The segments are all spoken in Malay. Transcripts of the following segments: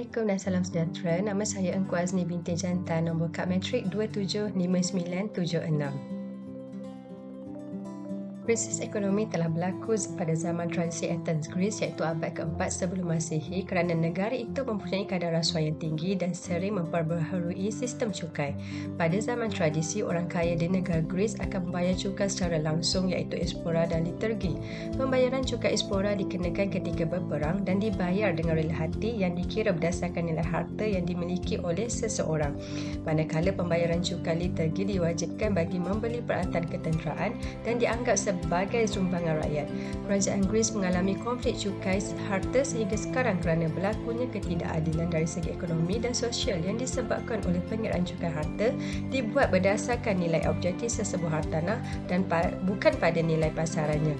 Assalamualaikum dan salam sejahtera. Nama saya Engku Azni binti Jantan, nombor kad matrik 275976. Krisis ekonomi telah berlaku pada zaman tradisi Athens, Greece iaitu abad keempat sebelum Masihi kerana negara itu mempunyai kadar rasuah yang tinggi dan sering memperbaharui sistem cukai. Pada zaman tradisi, orang kaya di negara Greece akan membayar cukai secara langsung iaitu espora dan liturgi. Pembayaran cukai espora dikenakan ketika berperang dan dibayar dengan rela hati yang dikira berdasarkan nilai harta yang dimiliki oleh seseorang. Manakala pembayaran cukai liturgi diwajibkan bagi membeli peralatan ketenteraan dan dianggap sebagai sumbangan rakyat. Kerajaan Greece mengalami konflik cukai harta sehingga sekarang kerana berlakunya ketidakadilan dari segi ekonomi dan sosial yang disebabkan oleh pengiraan cukai harta dibuat berdasarkan nilai objektif sesebuah hartanah dan bukan pada nilai pasarannya.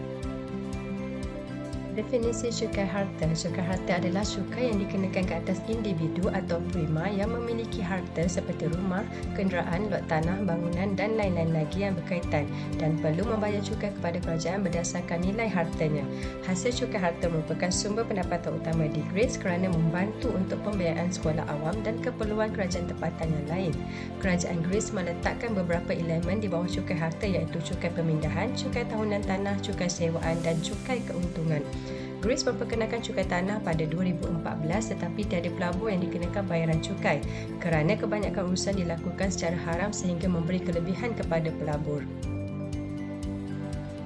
Definisi cukai harta. Cukai harta adalah cukai yang dikenakan ke atas individu atau prima yang memiliki harta seperti rumah, kenderaan, lot tanah, bangunan dan lain-lain lagi yang berkaitan dan perlu membayar cukai kepada kerajaan berdasarkan nilai hartanya. Hasil cukai harta merupakan sumber pendapatan utama di Greece kerana membantu untuk pembiayaan sekolah awam dan keperluan kerajaan tempatan yang lain. Kerajaan Greece meletakkan beberapa elemen di bawah cukai harta iaitu cukai pemindahan, cukai tahunan tanah, cukai sewaan dan cukai keuntungan. Greece memperkenalkan cukai tanah pada 2014 tetapi tiada pelabur yang dikenakan bayaran cukai kerana kebanyakan urusan dilakukan secara haram sehingga memberi kelebihan kepada pelabur.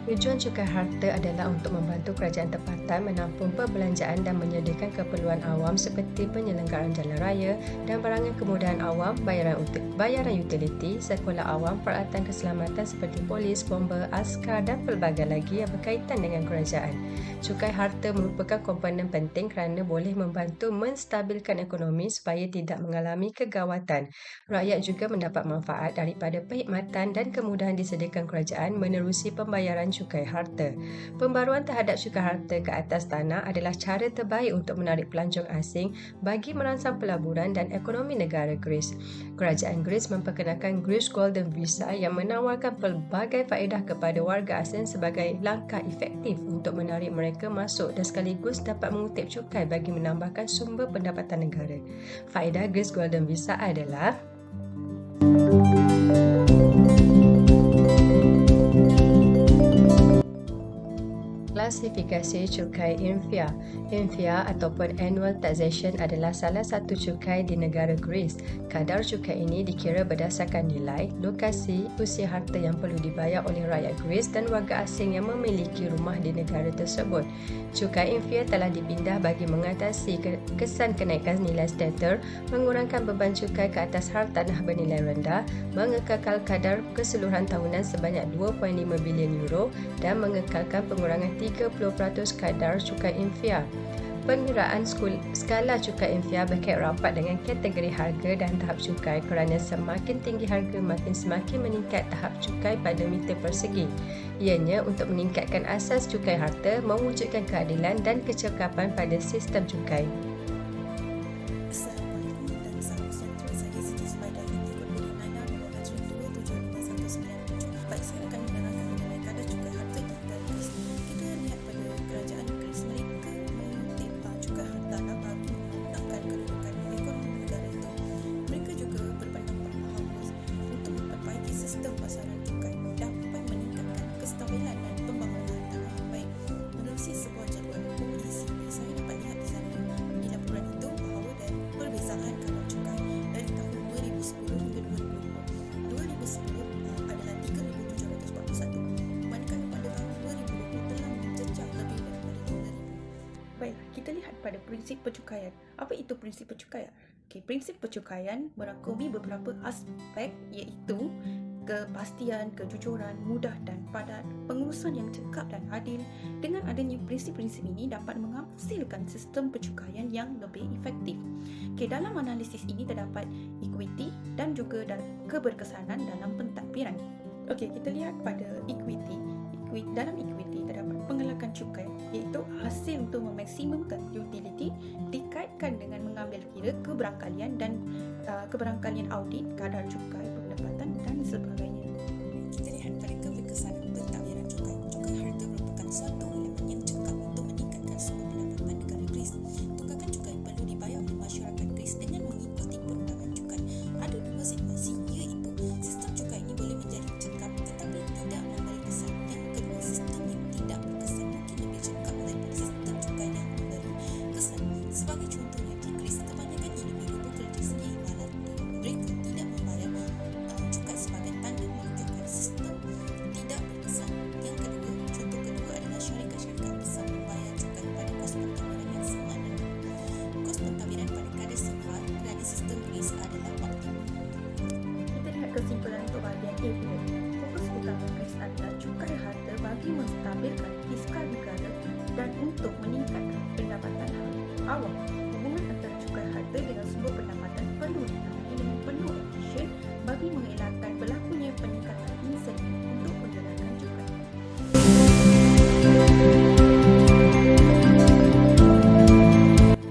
Tujuan cukai harta adalah untuk membantu kerajaan tempatan menampung perbelanjaan dan menyediakan keperluan awam seperti penyelenggaraan jalan raya dan barangan kemudahan awam, bayaran utiliti, sekolah awam, peralatan keselamatan seperti polis, bomba, askar dan pelbagai lagi yang berkaitan dengan kerajaan. Cukai harta merupakan komponen penting kerana boleh membantu menstabilkan ekonomi supaya tidak mengalami kegawatan. Rakyat juga mendapat manfaat daripada perkhidmatan dan kemudahan disediakan kerajaan menerusi pembayaran cukai harta. Pembaruan terhadap cukai harta ke atas tanah adalah cara terbaik untuk menarik pelancong asing bagi merangsang pelaburan dan ekonomi negara Greece. Kerajaan Greece memperkenalkan Greece Golden Visa yang menawarkan pelbagai faedah kepada warga asing sebagai langkah efektif untuk menarik mereka masuk dan sekaligus dapat mengutip cukai bagi menambahkan sumber pendapatan negara. Faedah Greece Golden Visa adalah klasifikasi cukai infia. Infia ataupun annual taxation adalah salah satu cukai di negara Greece. Kadar cukai ini dikira berdasarkan nilai, lokasi, usia harta yang perlu dibayar oleh rakyat Greece dan warga asing yang memiliki rumah di negara tersebut. Cukai infia telah dipindah bagi mengatasi kesan kenaikan nilai stater, mengurangkan beban cukai ke atas hartanah bernilai rendah, mengekalkan kadar keseluruhan tahunan sebanyak 2.5 bilion euro dan mengekalkan pengurangan 30% kadar cukai infia. Pengiraan skala cukai infia berkait rapat dengan kategori harga dan tahap cukai kerana semakin tinggi harga semakin meningkat tahap cukai pada meter persegi. Ianya untuk meningkatkan asas cukai harta, mewujudkan keadilan dan kecekapan pada sistem cukai. Assalamualaikum dan salam sejahtera. Saya Siti Zubaida binti Kodbudi Nana, nombor matrik 275197. Baik, saya akan menerangkan mengenai kadar cukai harta di negara Greece. Kita lihat pada kerajaan Greece, mereka mengutip cukai hartanah bagi menangkan kedudukan ekonomi negara itu. Mereka juga berpendapat bahawa untuk memperbaiki sistem pasaran cukai dapat meningkatkan kestabilan dan pembangunan hartanah yang baik. Menerusi sebuah jadual OECD, saya dapat lihat di sana di laporan itu bahawa dari perbezaan kadar cukai dari tahun 2010 hingga 2020. 2010 adalah 3,741, manakala pada tahun 2020 telah mencecah lebih daripada 5,000. Baik, kita lihat pada prinsip percukaian. Apa itu prinsip percukaian? Prinsip percukaian merangkumi beberapa aspek iaitu kepastian, kejujuran, mudah dan padat, pengurusan yang cekap dan adil. Dengan adanya prinsip-prinsip ini dapat menghasilkan sistem percukaian yang lebih efektif. Dalam analisis ini terdapat equity dan juga keberkesanan dalam pentadbiran. Kita lihat pada equity. Dalam equity terdapat pengelakkan cukai iaitu hasil untuk memaksimumkan utility dikaitkan dengan mengambil kira keberangkalian dan keberangkalian audit, kadar cukai, pendapatan dan sebagainya. Kita lihat pada keberkesanan pentadbiran cukai. Cukai harta merupakan suatu elemen yang cekap untuk meningkatkan sumber pendapatan negara Greece. Tunggakan cukai perlu dibayar oleh masyarakat menstabilkan fiskal negara dan untuk meningkatkan pendapatan awam. Hubungan antara cukai harta dengan sumber pendapatan perlu ditangani dengan penuh efisien bagi mengelakkan berlakunya peningkatan insentif untuk menjalankan cukai.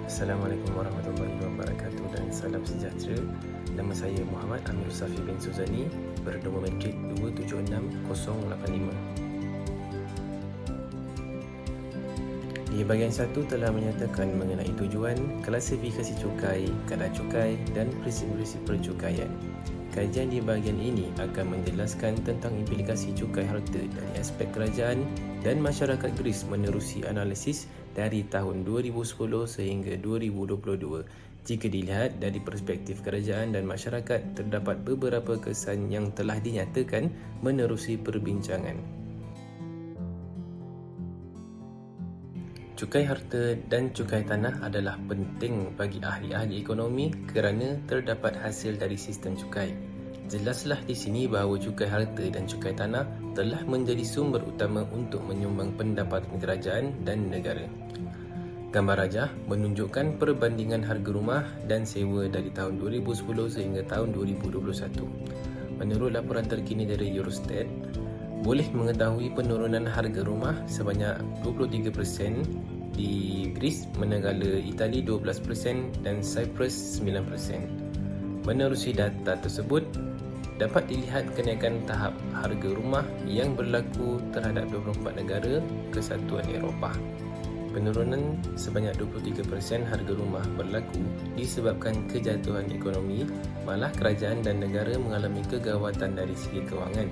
Assalamualaikum warahmatullahi wabarakatuh dan salam sejahtera. Nama saya Muhammad Amir Safi bin Suzani, bernombor metrik 276085. Di bahagian 1 telah menyatakan mengenai tujuan, klasifikasi cukai, kadar cukai dan prinsip-prinsip percukaian. Kajian di bahagian ini akan menjelaskan tentang implikasi cukai harta dari aspek kerajaan dan masyarakat Greece menerusi analisis dari tahun 2010 sehingga 2022. Jika dilihat dari perspektif kerajaan dan masyarakat, terdapat beberapa kesan yang telah dinyatakan menerusi perbincangan. Cukai harta dan cukai tanah adalah penting bagi ahli-ahli ekonomi kerana terdapat hasil dari sistem cukai. Jelaslah di sini bahawa cukai harta dan cukai tanah telah menjadi sumber utama untuk menyumbang pendapatan kerajaan dan negara. Gambar rajah menunjukkan perbandingan harga rumah dan sewa dari tahun 2010 sehingga tahun 2021. Menurut laporan terkini dari Eurostat, boleh mengetahui penurunan harga rumah sebanyak 23% di Greece, manakala Itali 12% dan Cyprus 9%. Menerusi data tersebut, dapat dilihat kenaikan tahap harga rumah yang berlaku terhadap 24 negara Kesatuan Eropah. Penurunan sebanyak 23% harga rumah berlaku disebabkan kejatuhan ekonomi, malah kerajaan dan negara mengalami kegawatan dari segi kewangan.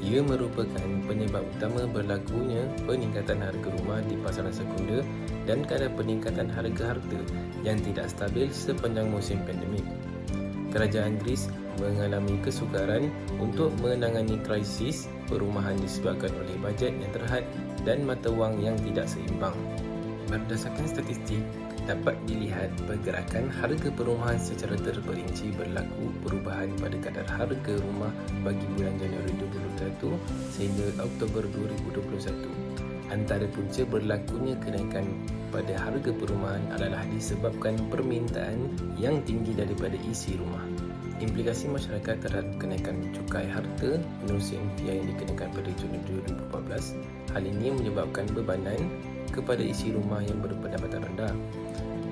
Ia merupakan penyebab utama berlakunya peningkatan harga rumah di pasaran sekunder dan kadar peningkatan harga harta yang tidak stabil sepanjang musim pandemik. Kerajaan Greece mengalami kesukaran untuk menangani krisis perumahan disebabkan oleh bajet yang terhad dan mata wang yang tidak seimbang. Berdasarkan statistik, dapat dilihat pergerakan harga perumahan secara terperinci berlaku perubahan pada kadar harga rumah bagi bulan Januari 2021 sehingga Oktober 2021. Antara punca berlakunya kenaikan pada harga perumahan adalah disebabkan permintaan yang tinggi daripada isi rumah. Implikasi masyarakat terhadap kenaikan cukai harta menerusi NPI yang dikenakan pada Jun 2014, hal ini menyebabkan bebanan kepada isi rumah yang berpendapatan rendah.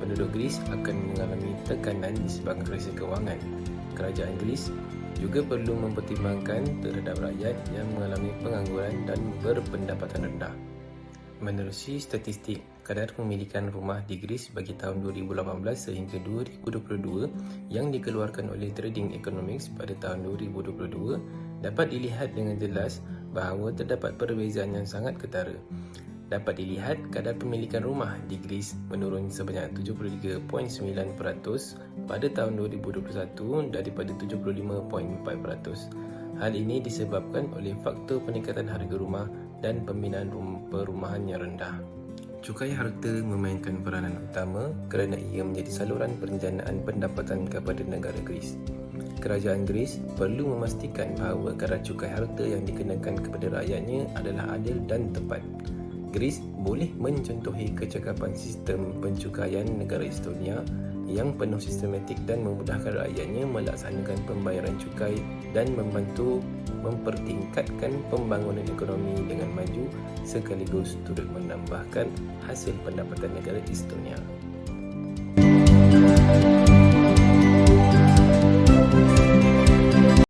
Penduduk Greece akan mengalami tekanan disebabkan krisis kewangan. Kerajaan Greece juga perlu mempertimbangkan terhadap rakyat yang mengalami pengangguran dan berpendapatan rendah. Menerusi statistik, kadar pemilikan rumah di Greece bagi tahun 2018 sehingga 2022 yang dikeluarkan oleh Trading Economics pada tahun 2022 dapat dilihat dengan jelas bahawa terdapat perbezaan yang sangat ketara. Dapat dilihat kadar pemilikan rumah di Greece menurun sebanyak 73.9% pada tahun 2021 daripada 75.4%. Hal ini disebabkan oleh faktor peningkatan harga rumah dan pembinaan perumahan yang rendah. Cukai harta memainkan peranan utama kerana ia menjadi saluran perencanaan pendapatan kepada negara Greece. Kerajaan Greece perlu memastikan bahawa kadar cukai harta yang dikenakan kepada rakyatnya adalah adil dan tepat. Greece boleh mencontohi kecakapan sistem pencukaian negara Estonia yang penuh sistematik dan memudahkan rakyatnya melaksanakan pembayaran cukai dan membantu mempertingkatkan pembangunan ekonomi dengan maju sekaligus turut menambahkan hasil pendapatan negara Estonia.